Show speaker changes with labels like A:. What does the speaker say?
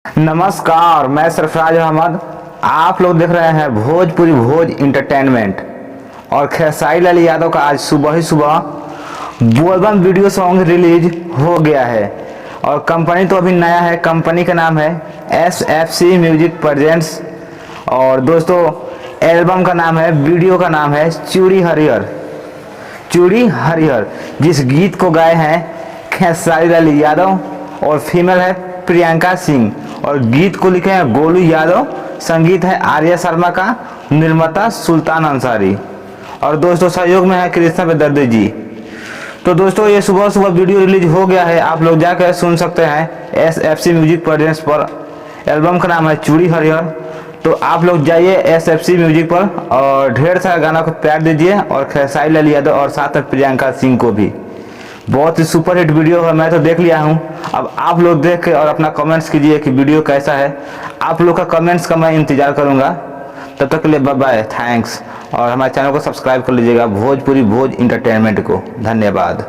A: नमस्कार, मैं सरफराज अहमद। आप लोग देख रहे हैं भोजपुरी भोज इंटरटेनमेंट। और खेसारी लाल यादव का आज सुबह ही सुबह बोलबम वीडियो सॉन्ग रिलीज हो गया है। और कंपनी तो अभी नया है, कंपनी का नाम है SFC म्यूजिक प्रेजेंट्स। और दोस्तों एल्बम का नाम है, वीडियो का नाम है चूड़ी हरिहर। चूड़ी हरिहर जिस गीत को गाए हैं खेसारी लाल यादव और फीमेल है प्रियंका सिंह। और गीत को लिखे हैं गोलू यादव, संगीत है आर्या शर्मा का, निर्माता सुल्तान अंसारी। और दोस्तों सहयोग में है कृष्णा बेदर्दी जी। तो दोस्तों ये सुबह सुबह वीडियो रिलीज हो गया है, आप लोग जाकर सुन सकते हैं SFC म्यूजिक प्रेजेंट्स पर। एल्बम का नाम है चूड़ी हरिहर। तो आप लोग जाइए SFC म्यूजिक पर और ढेर सारा गाना को प्यार दीजिए। और खेसारी लाल यादव और साथ में प्रियंका सिंह को भी। बहुत ही सुपर हिट वीडियो है, मैं तो देख लिया हूँ। अब आप लोग देख के और अपना कमेंट्स कीजिए कि वीडियो कैसा है। आप लोग का कमेंट्स का मैं इंतजार करूँगा। तब तक के लिए बाय बाय, थैंक्स। और हमारे चैनल को सब्सक्राइब कर लीजिएगा, भोजपुरी भोज इंटरटेनमेंट को। धन्यवाद।